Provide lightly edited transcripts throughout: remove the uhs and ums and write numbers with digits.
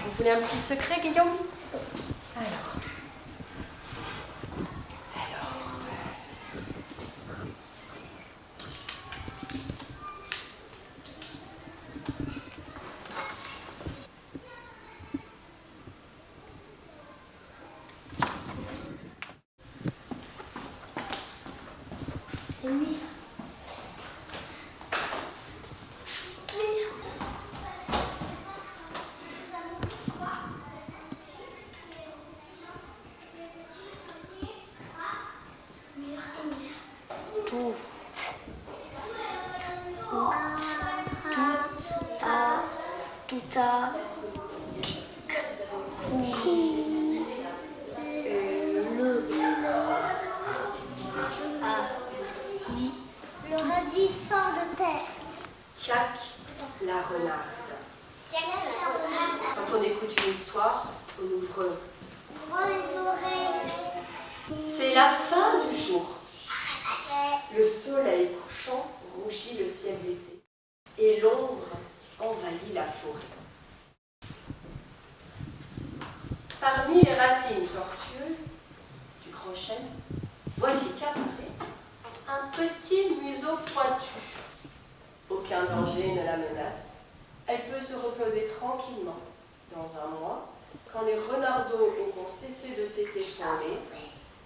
Vous voulez un petit secret, Guillaume? Alors. Oui. Le radis sort de terre. Tchac, la renarde. Quand on écoute une histoire, on ouvre Les oreilles. C'est la fin du jour. Le soleil couchant rougit le ciel d'été et l'ombre envahit la forêt. Parmi les racines tortueuses du grand chêne, voici qu'apparaît un petit museau pointu. Aucun danger ne la menace. Elle peut se reposer tranquillement. Dans un mois, quand les renardeaux auront cessé de téter son lait,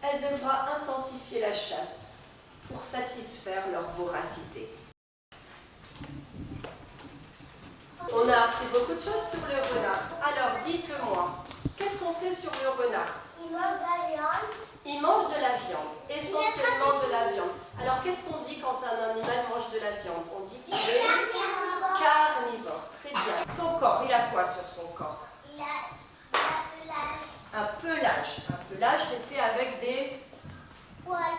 elle devra intensifier la chasse pour satisfaire leur voracité. On a appris beaucoup de choses sur le renard. Alors dites-moi, qu'est-ce qu'on sait sur le renard? Il mange de la viande. Il mange de la viande, essentiellement de la viande. Alors qu'est-ce qu'on dit quand un animal mange de la viande? On dit qu'il est carnivore. Très bien. Son corps, il a quoi sur son corps? Il a Un pelage. Un pelage, c'est fait avec des...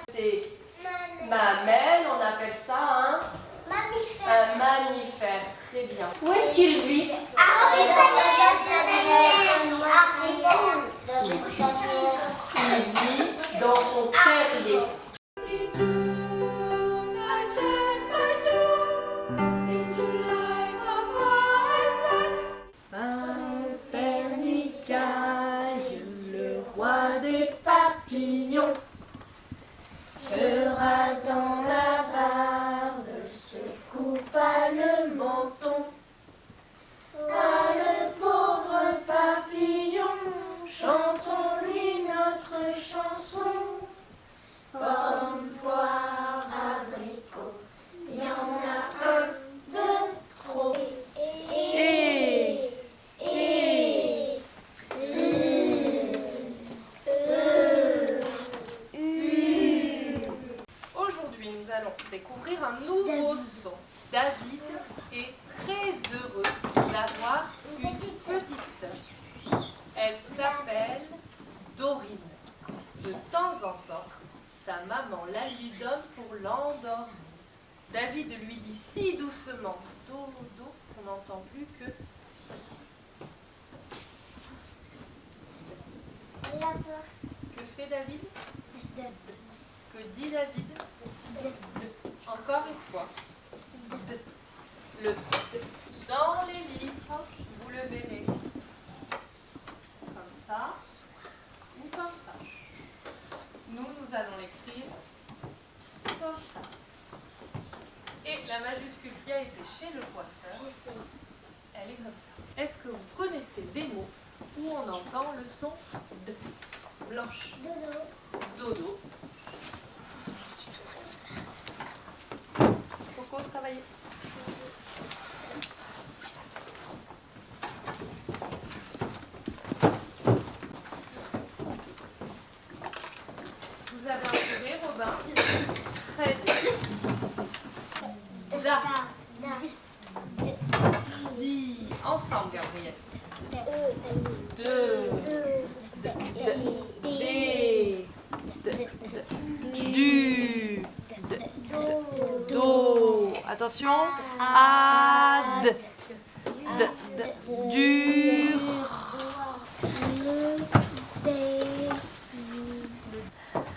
C'est mamelles, on appelle ça un mammifère. Très bien. Où est-ce qu'il vit? Il vit dans son terrier. Le roi des papillons, se rasant la barbe, se coupa le menton. Ah, le pauvre papillon, chantons-lui notre chanson. Pomme, poire, abricot, il y en a un de trop. Aujourd'hui, nous allons découvrir un nouveau son. David est très heureux d'avoir une petite sœur. Elle s'appelle Dorine. De temps en temps, sa maman la lui donne pour l'endormir. David lui dit si doucement dodo qu'on n'entend plus que... Que fait David? Que dit David? Encore une fois. Le dans les livres, vous le verrez comme ça ou comme ça. Nous allons l'écrire comme ça. Et la majuscule qui a été chez le coiffeur, elle est comme ça. Est-ce que vous connaissez des mots où on entend le son D? Blanche. Dodo. Coco, travailler. Vous avez un sourire, Robin? Très bien. Da. Di. Ensemble, Gabriel. 2. Attention. Ad. Dur.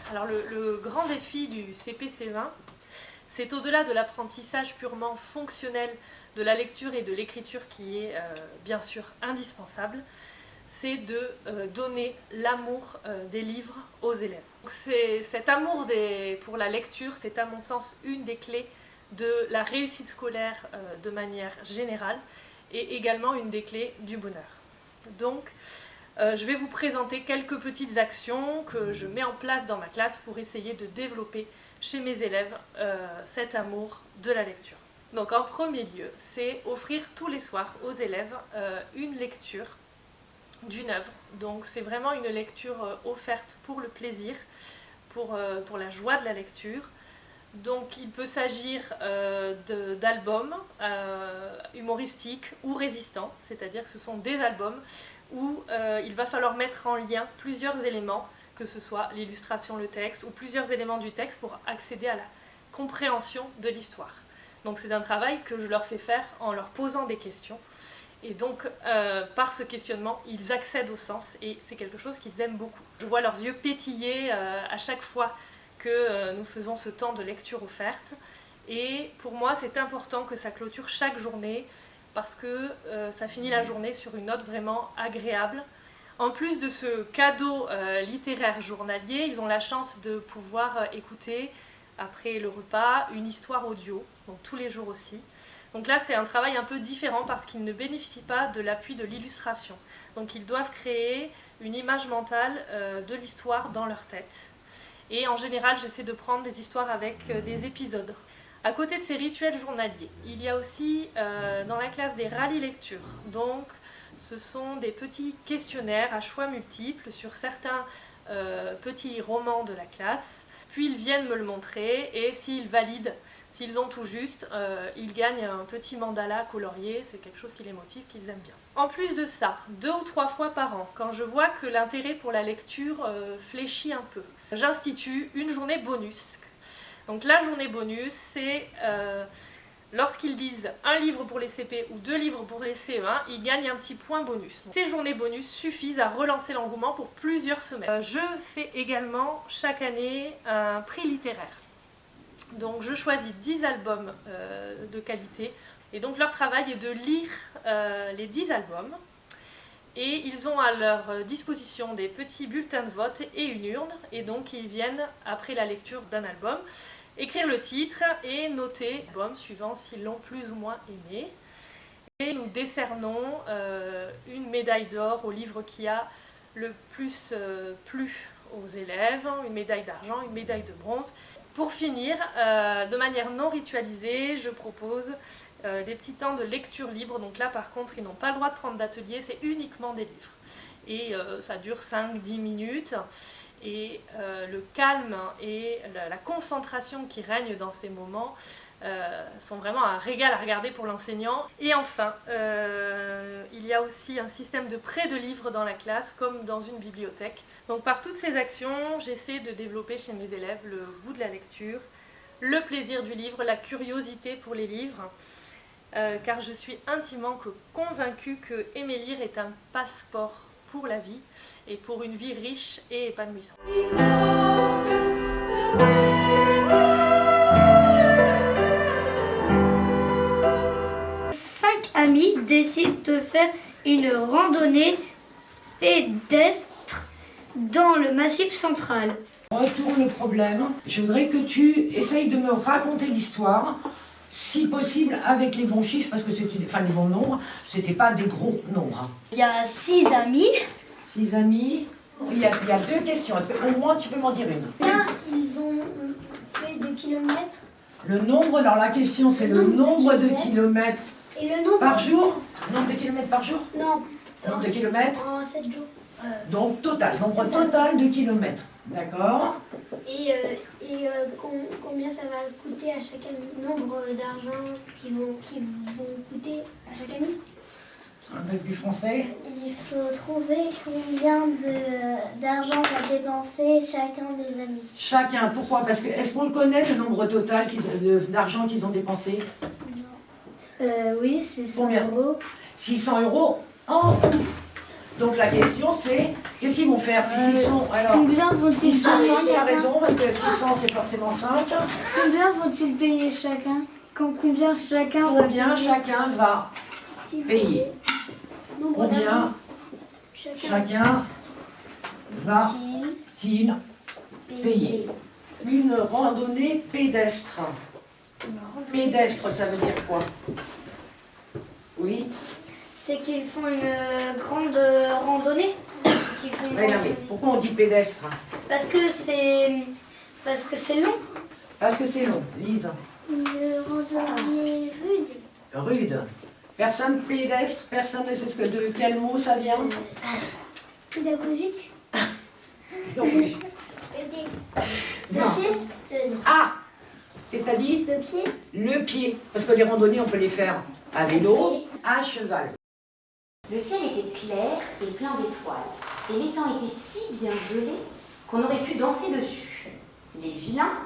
Alors le grand défi du CP-C20, c'est au-delà de l'apprentissage purement fonctionnel de la lecture et de l'écriture qui est bien sûr indispensable, c'est de donner l'amour des livres aux élèves. Cet amour pour la lecture, c'est à mon sens une des clés de la réussite scolaire de manière générale et également une des clés du bonheur. Donc, je vais vous présenter quelques petites actions que je mets en place dans ma classe pour essayer de développer chez mes élèves cet amour de la lecture. Donc en premier lieu, c'est offrir tous les soirs aux élèves une lecture d'une œuvre. Donc c'est vraiment une lecture offerte pour le plaisir, pour la joie de la lecture. Donc il peut s'agir d'albums humoristiques ou résistants, c'est-à-dire que ce sont des albums où il va falloir mettre en lien plusieurs éléments, que ce soit l'illustration, le texte, ou plusieurs éléments du texte pour accéder à la compréhension de l'histoire. Donc c'est un travail que je leur fais faire en leur posant des questions. Et donc par ce questionnement, ils accèdent au sens et c'est quelque chose qu'ils aiment beaucoup. Je vois leurs yeux pétiller à chaque fois que nous faisons ce temps de lecture offerte. Et pour moi, c'est important que ça clôture chaque journée parce que ça finit la journée sur une note vraiment agréable. En plus de ce cadeau littéraire journalier, ils ont la chance de pouvoir écouter, après le repas, une histoire audio, donc tous les jours aussi. Donc là, c'est un travail un peu différent parce qu'ils ne bénéficient pas de l'appui de l'illustration. Donc ils doivent créer une image mentale de l'histoire dans leur tête. Et en général, j'essaie de prendre des histoires avec des épisodes. À côté de ces rituels journaliers, il y a aussi dans la classe des rallyes lecture. Donc ce sont des petits questionnaires à choix multiples sur certains petits romans de la classe. Puis ils viennent me le montrer et s'ils valident, s'ils ont tout juste, ils gagnent un petit mandala colorié, c'est quelque chose qui les motive, qu'ils aiment bien. En plus de ça, 2 ou 3 fois par an, quand je vois que l'intérêt pour la lecture fléchit un peu, j'institue une journée bonus. Donc la journée bonus, c'est lorsqu'ils lisent un livre pour les CP ou 2 livres pour les CE1, ils gagnent un petit point bonus. Ces journées bonus suffisent à relancer l'engouement pour plusieurs semaines. Je fais également chaque année un prix littéraire. Donc je choisis 10 albums de qualité et donc leur travail est de lire les 10 albums et ils ont à leur disposition des petits bulletins de vote et une urne et donc ils viennent après la lecture d'un album écrire le titre et noter l'album suivant s'ils l'ont plus ou moins aimé. Et nous décernons une médaille d'or au livre qui a le plus plu aux élèves, une médaille d'argent, une médaille de bronze. Pour finir, de manière non ritualisée, je propose des petits temps de lecture libre. Donc là, par contre, ils n'ont pas le droit de prendre d'atelier, c'est uniquement des livres. Et ça dure 5-10 minutes. Et le calme et la concentration qui règne dans ces moments sont vraiment un régal à regarder pour l'enseignant. Et enfin, il y a aussi un système de prêt de livres dans la classe, comme dans une bibliothèque. Donc par toutes ces actions, j'essaie de développer chez mes élèves le goût de la lecture, le plaisir du livre, la curiosité pour les livres, car je suis intimement convaincue que aimer lire est un passeport pour la vie et pour une vie riche et épanouissante. Cinq amis décident de faire une randonnée pédestre dans le Massif central. Retourne le problème. Je voudrais que tu essayes de me raconter l'histoire, si possible avec les bons chiffres, parce que c'était, les bons nombres, c'était pas des gros nombres. Il y a 6 amis. 6 amis. Il y a 2 questions. Est-ce que, au moins, tu peux m'en dire une? Là, ils ont fait des kilomètres. Le nombre, alors la question, c'est le nombre de kilomètres Et le nombre par jour? Nombre de kilomètres par jour? Non. Nombre de kilomètres? En 7 jours. Donc, total. Nombre total de kilomètres. D'accord. Et combien ça va coûter à chaque nombre d'argent qui vont coûter à chaque ami? Un peu plus français. Il faut trouver combien d'argent va dépenser chacun des amis. Chacun. Pourquoi? Parce que, est-ce qu'on le connaît, le nombre total d'argent qu'ils ont dépensé? Oui, c'est 100 Combien? euros. 600 euros en tout. Donc la question c'est, qu'est-ce qu'ils vont faire puisqu'ils sont, alors, Combien vont-ils ils sont payer 5, tu as chacun raison, parce que 600 c'est forcément 5. Combien vont-ils payer chacun? Combien chacun va Combien payer? chacun va payer? Nombre d'argent. Combien chacun va-t-il payer? Une randonnée pédestre. Pédestre, ça veut dire quoi? Oui. C'est qu'ils font une grande randonnée. Qu'ils font une Mais non, mais randonnée. pourquoi on dit pédestre? Parce que c'est long. Parce que c'est long. Lise. Une randonnée rude. Rude. Personne pédestre, personne ne sait de quel mot ça vient. Pédagogique. Donc, oui. De Non. pied. Ah! Qu'est-ce que t'as dit? De pied. Le pied. Parce que les randonnées, on peut les faire à vélo, à cheval. Le ciel était clair et plein d'étoiles, et l'étang était si bien gelé qu'on aurait pu danser dessus. Les vilains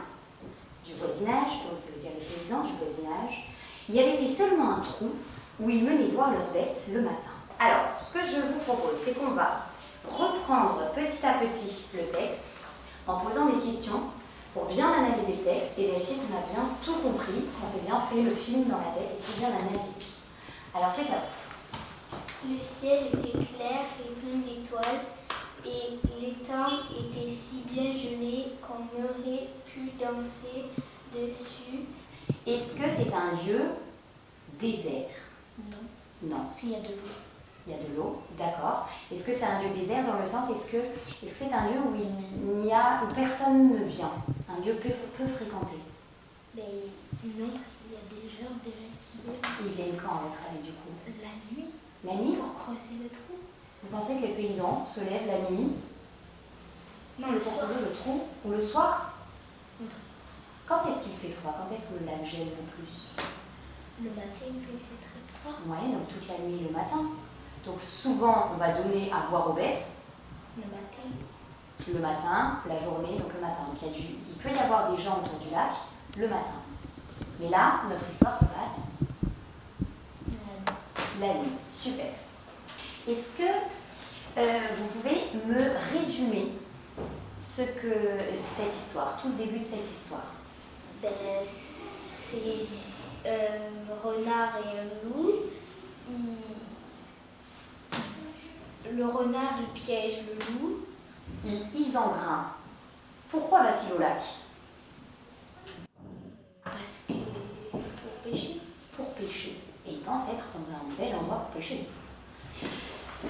du voisinage, donc ça veut dire les paysans du voisinage, y avaient fait seulement un trou où ils menaient boire leurs bêtes le matin. Alors, ce que je vous propose, c'est qu'on va reprendre petit à petit le texte en posant des questions pour bien analyser le texte et vérifier qu'on a bien tout compris, qu'on s'est bien fait le film dans la tête et tout bien analysé. Alors c'est à vous. Le ciel était clair et plein d'étoiles, et l'étang était si bien gelé qu'on aurait pu danser dessus. Est-ce que c'est un lieu désert? Non, Non. s'il y a de l'eau. Il y a de l'eau, d'accord. Est-ce que c'est un lieu désert dans le sens, est-ce que c'est un lieu où où personne ne vient? Un lieu peu fréquenté? Mais non, parce qu'il y a des gens déjà qui viennent Ils viennent quand, à votre avis, du coup? la nuit La nuit? pour creuser le trou. Vous pensez que les paysans se lèvent la nuit Non, le pour soir. creuser le trou? Ou le soir? Quand est-ce qu'il fait froid? Quand est-ce que le lac gèle le plus? Le matin, il fait très froid. Ouais, donc toute la nuit le matin. Donc souvent, on va donner à boire aux bêtes Le matin. le matin, la journée, donc le matin. Donc il peut y avoir des gens autour du lac le matin. Mais là, notre histoire se passe la nuit. Super. Est-ce que vous pouvez me résumer cette histoire, tout le début de cette histoire? Ben, c'est un renard et un loup. Le renard, il piège le loup. Isengrin. Pourquoi va-t-il au lac? Parce que pour pêcher. Pour pêcher. Et il pense être dans un bel endroit pour pêcher.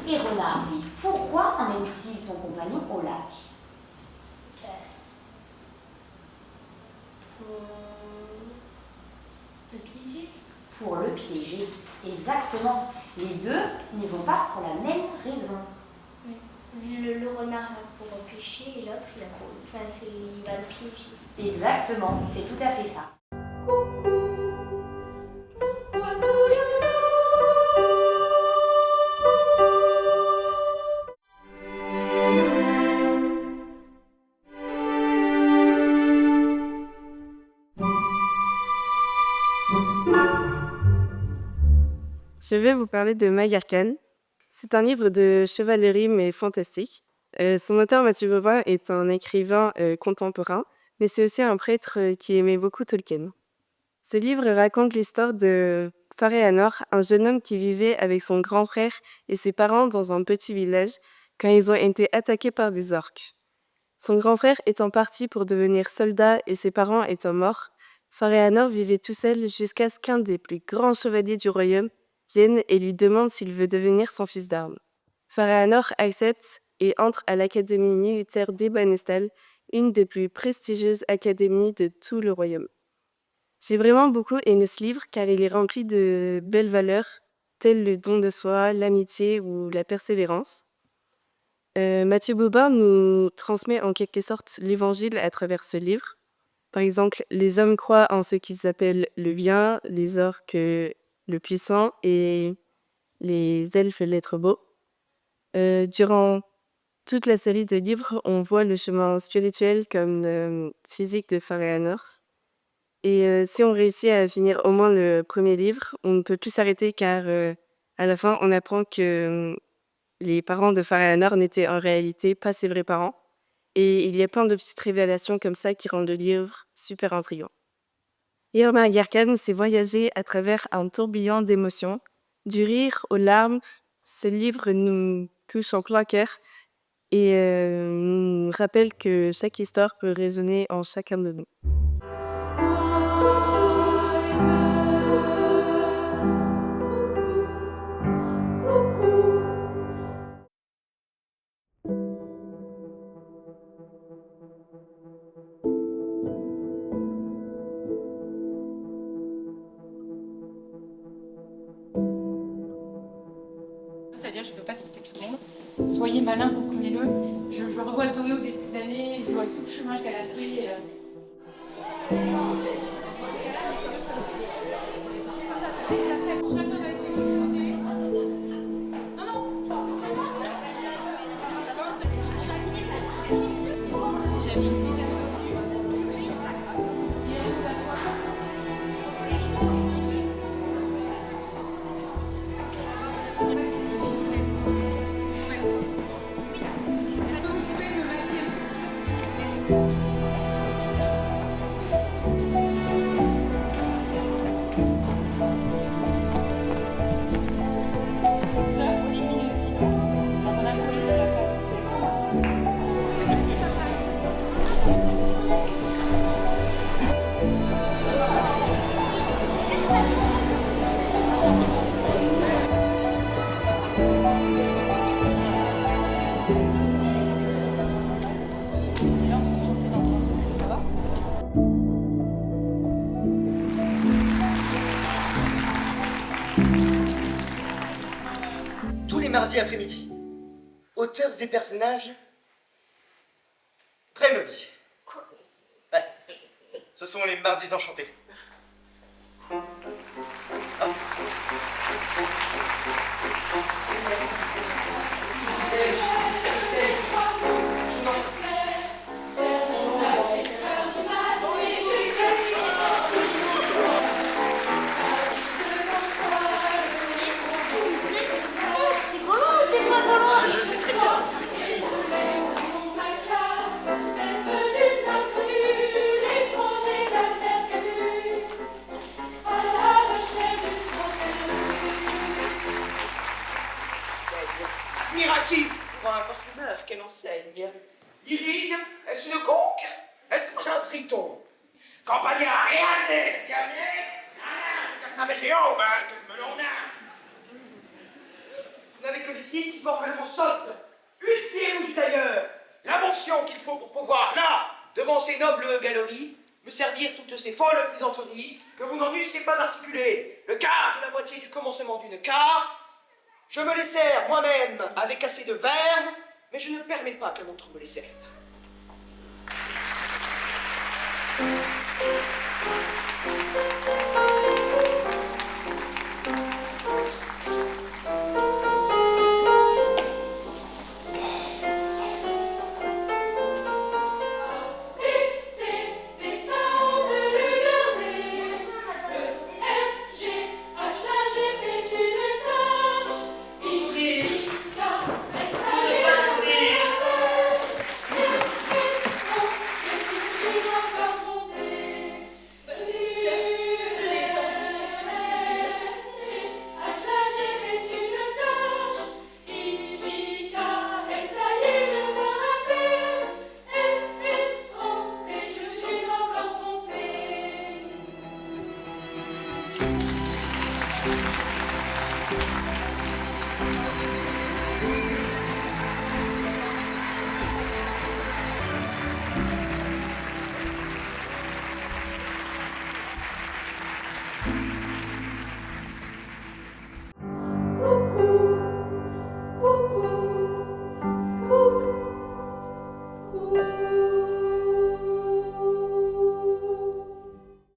Et renard, lui, pourquoi amène-t-il son compagnon au lac? Pour le piéger. Pour le piéger. Exactement. Les deux n'y vont pas pour la même raison. Le renard va pour pêcher et l'autre il va le piéger. Exactement, c'est tout à fait ça. Je vais vous parler de Magarkan. C'est un livre de chevalerie mais fantastique. Son auteur Mathieu Bauvois est un écrivain contemporain, mais c'est aussi un prêtre qui aimait beaucoup Tolkien. Ce livre raconte l'histoire de Farehanor, un jeune homme qui vivait avec son grand frère et ses parents dans un petit village quand ils ont été attaqués par des orques. Son grand frère étant parti pour devenir soldat et ses parents étant morts, Farehanor vivait tout seul jusqu'à ce qu'un des plus grands chevaliers du royaume vienne et lui demande s'il veut devenir son fils d'armes. Farehanor accepte et entre à l'académie militaire d'Ebanestal, une des plus prestigieuses académies de tout le royaume. J'ai vraiment beaucoup aimé ce livre car il est rempli de belles valeurs, telles le don de soi, l'amitié ou la persévérance. Mathieu Bauvois nous transmet en quelque sorte l'évangile à travers ce livre. Par exemple, les hommes croient en ce qu'ils appellent le bien, les orques le puissant et les elfes l'être beau. Durant toute la série de livres, on voit le chemin spirituel comme physique de Farehanor. Et si on réussit à finir au moins le premier livre, on ne peut plus s'arrêter car à la fin, on apprend que les parents de Farahanor n'étaient en réalité pas ses vrais parents. Et il y a plein de petites révélations comme ça qui rendent le livre super intriguant. Irma Yerkan, c'est voyager à travers un tourbillon d'émotions, du rire aux larmes. Ce livre nous touche en plein cœur et nous rappelle que chaque histoire peut résonner en chacun de nous. C'est-à-dire, je ne peux pas citer tout le monde. Soyez malins, comprenez-le. Je revois Zoé au début de l'année, je vois tout le chemin qu'elle a fait. Chacun va essayer de chuchoter. Non, non. J'ai mis une dizaine de minutes. Tous les mardis après-midi, auteurs et personnages prennent le vie. Ouais. Ce sont les mardis enchantés. Ah. Je sais très bien. Admiratif pour un parfumeur qu'elle enseigne. Irine, est-ce une conque? Êtes-vous un triton? Campagnard, regardez, c'est un météo, ben, que melon nain. Vous n'avez que les 6 qui forment le mot sotte. Eussiez-vous d'ailleurs l'invention qu'il faut pour pouvoir, là, devant ces nobles galeries, me servir toutes ces folles plaisanteries que vous n'en eussiez pas articulées. Le quart de la moitié du commencement d'une quart. Je me les sers moi-même avec assez de verve, mais je ne permets pas qu'un autre me les serve.